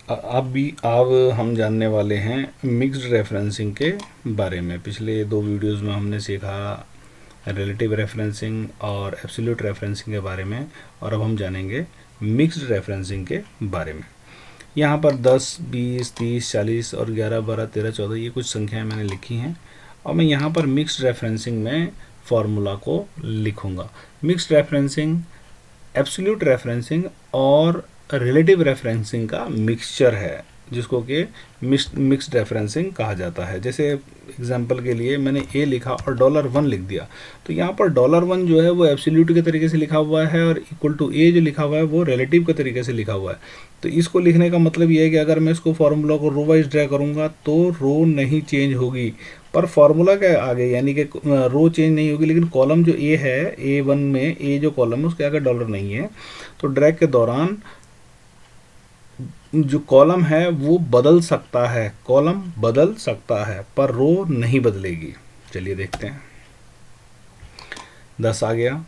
अब हम जानने वाले हैं मिक्स्ड रेफरेंसिंग के बारे में। पिछले दो वीडियोस में हमने सीखा रिलेटिव रेफरेंसिंग और एब्सोल्यूट रेफरेंसिंग के बारे में, और अब हम जानेंगे मिक्स्ड रेफरेंसिंग के बारे में। यहाँ पर 10, 20, 30, 40 और 11, 12, 13, 14 ये कुछ संख्याएं मैंने लिखी हैं, और मैं यहाँ पर मिक्स्ड रेफरेंसिंग में फॉर्मूला को लिखूँगा। मिक्स्ड रेफरेंसिंग एब्सोल्यूट रेफरेंसिंग और रिलेटिव रेफरेंसिंग का मिक्सचर है, जिसको कि मिक्स्ड रेफरेंसिंग कहा जाता है। जैसे एग्जांपल के लिए मैंने ए लिखा और $1 लिख दिया, तो यहाँ पर $1 जो है वो एब्सोल्यूट के तरीके से लिखा हुआ है, और इक्वल टू ए जो लिखा हुआ है वो रिलेटिव के तरीके से लिखा हुआ है। तो इसको लिखने का मतलब ये है कि अगर मैं इसको फॉर्मूला को रो वाइज ड्रा करूँगा तो रो नहीं चेंज होगी, पर फॉर्मूला के आगे यानी कि रो चेंज नहीं होगी, लेकिन कॉलम जो ए है, A1 में ए जो कॉलम है उसके आगे डॉलर नहीं है, तो ड्रैग के दौरान जो कॉलम है वो बदल सकता है, कॉलम बदल सकता है पर रो नहीं बदलेगी। चलिए देखते हैं। 10 आ गया।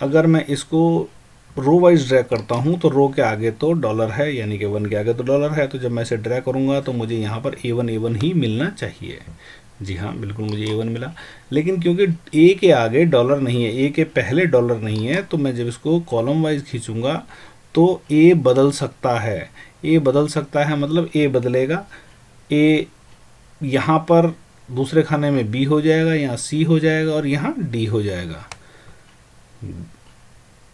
अगर मैं इसको रो वाइज ड्रैग करता हूँ तो रो के आगे तो डॉलर है, यानी कि 1 के आगे तो डॉलर है, तो जब मैं इसे ड्रैग करूँगा तो मुझे यहाँ पर A1 ही मिलना चाहिए। जी हाँ, बिल्कुल मुझे A1 मिला, लेकिन क्योंकि ए के आगे डॉलर नहीं है, ए के पहले डॉलर नहीं है, तो मैं जब इसको कॉलम वाइज खींचूंगा तो ए बदल सकता है। ए बदल सकता है मतलब ए बदलेगा। ए यहाँ पर दूसरे खाने में बी हो जाएगा, यहाँ सी हो जाएगा और यहाँ डी हो जाएगा।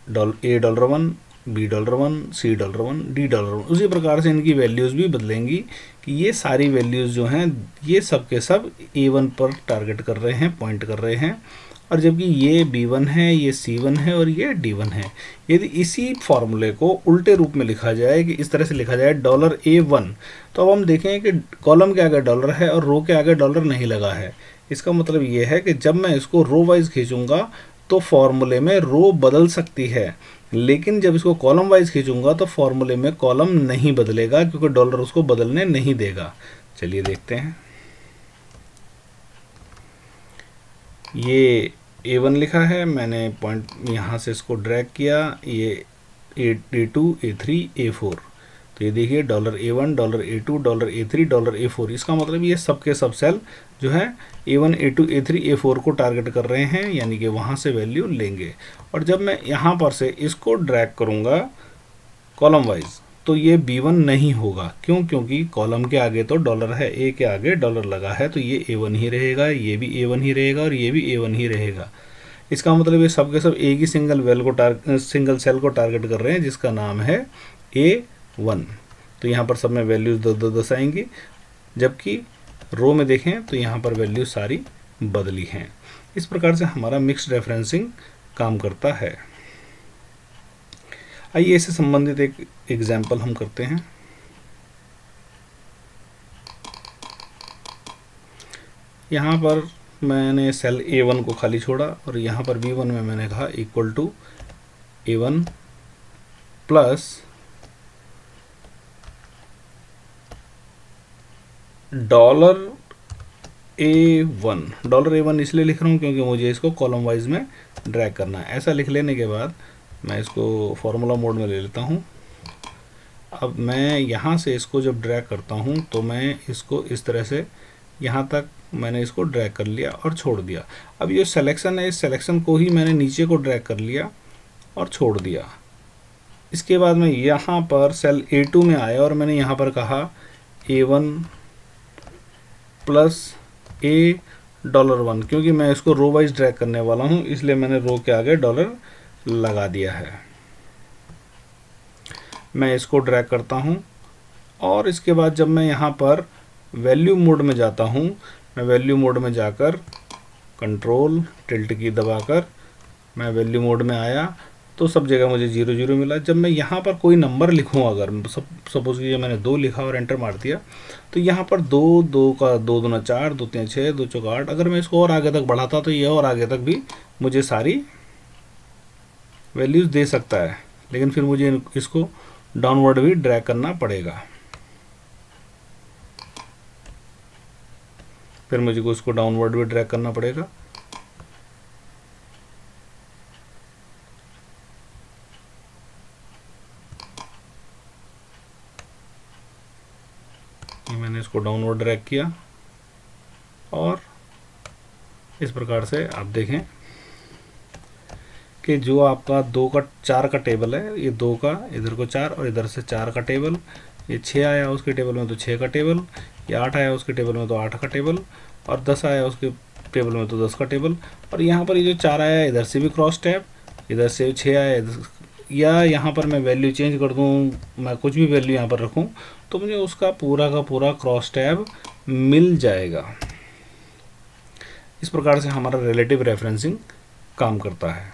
$1, $1, $1, $1, उसी प्रकार से इनकी वैल्यूज़ भी बदलेंगी कि ये सारी वैल्यूज़ जो हैं ये सब के सब A1 पर टारगेट कर रहे हैं, पॉइंट कर रहे हैं, और जबकि ये B1 है, ये C1 है और ये D1 है। यदि इसी फॉर्मूले को उल्टे रूप में लिखा जाए कि इस तरह से लिखा जाए $A1, तो अब हम देखें कि कॉलम के आगे डॉलर है और रो के आगे डॉलर नहीं लगा है। इसका मतलब ये है कि जब मैं इसको रो वाइज खींचूंगा तो फॉर्मूले में रो बदल सकती है, लेकिन जब इसको कॉलम वाइज खींचूंगा तो फॉर्मूले में कॉलम नहीं बदलेगा, क्योंकि डॉलर उसको बदलने नहीं देगा। चलिए देखते हैं। ये A1 लिखा है, मैंने पॉइंट यहाँ से इसको ड्रैग किया, ये A2, A3, A4, तो ये देखिए $A1, $A2, $A3, $A4, इसका मतलब ये सब के सब सेल जो है A1, A2, A3, A4 को टारगेट कर रहे हैं, यानी कि वहाँ से वैल्यू लेंगे। और जब मैं यहाँ पर से इसको ड्रैग करूँगा कॉलम वाइज तो ये B1 नहीं होगा। क्यों? क्योंकि कॉलम के आगे तो डॉलर है, ए के आगे डॉलर लगा है, तो ये A1 ही रहेगा, ये भी A1 ही रहेगा और ये भी A1 ही रहेगा। इसका मतलब ये सब के सब एक ही सिंगल सेल को टारगेट कर रहे हैं, जिसका नाम है A1। तो यहाँ पर सब में वैल्यूज 10 आएंगी, जबकि रो में देखें तो यहाँ पर वैल्यू सारी बदली हैं। इस प्रकार से हमारा मिक्स्ड रेफरेंसिंग काम करता है। आइए इससे संबंधित एक एग्जाम्पल हम करते हैं। यहाँ पर मैंने सेल A1 को खाली छोड़ा और यहाँ पर B1 में मैंने कहा equal to A1 plus $A1 इसलिए लिख रहा हूँ क्योंकि मुझे इसको कॉलम वाइज में ड्रैग करना है। ऐसा लिख लेने के बाद मैं इसको फॉर्मूला मोड में ले लेता हूँ। अब मैं यहाँ से इसको जब ड्रैग करता हूँ तो मैं इसको इस तरह से यहाँ तक मैंने इसको ड्रैग कर लिया और छोड़ दिया। अब ये सिलेक्शन है, इस सिलेक्शन को ही मैंने नीचे को ड्रैग कर लिया और छोड़ दिया। इसके बाद मैं यहाँ पर सेल A2 में आया और मैंने यहाँ पर कहा A1 प्लस $1, क्योंकि मैं इसको रो वाइज ड्रैग करने वाला हूँ, इसलिए मैंने रो के आगे डॉलर लगा दिया है। मैं इसको ड्रैग करता हूँ और इसके बाद जब मैं यहाँ पर वैल्यू मोड में जाता हूँ, मैं वैल्यू मोड में जाकर कंट्रोल टिल्ट की दबाकर मैं वैल्यू मोड में आया तो सब जगह मुझे 0 मिला। जब मैं यहाँ पर कोई नंबर लिखूँ, अगर सपोज कीजिए मैंने 2 लिखा और एंटर मार दिया, तो यहाँ पर 2 का 2 दूना 4, 2 3 6, 2 चौका 8, अगर मैं इसको और आगे तक बढ़ाता तो ये और आगे तक भी मुझे सारी वैल्यूज़ दे सकता है, लेकिन फिर मुझे इसको डाउनवर्ड भी ड्रैग करना पड़ेगा। फिर मुझे को इसको डाउनवर्ड भी ड्रैग करना पड़ेगा। ये मैंने इसको डाउनवर्ड ड्रैग किया और इस प्रकार से आप देखें कि जो आपका 4 का टेबल है, ये 2 का, इधर को 4 और इधर से 4 का टेबल, ये 6 आया उसके टेबल में तो 6 का टेबल, ये 8 आया उसके टेबल में तो 8 का टेबल, और 10 आया उसके टेबल में तो 10 का टेबल। और यहाँ पर ये जो 4 आया इधर से भी क्रॉस टैब, इधर से 6 आया या यहाँ पर मैं वैल्यू चेंज कर दूँ, मैं कुछ भी वैल्यू यहाँ पर रखूँ तो मुझे उसका पूरा का पूरा क्रॉस टैब मिल जाएगा। इस प्रकार से हमारा रिलेटिव रेफरेंसिंग काम करता है।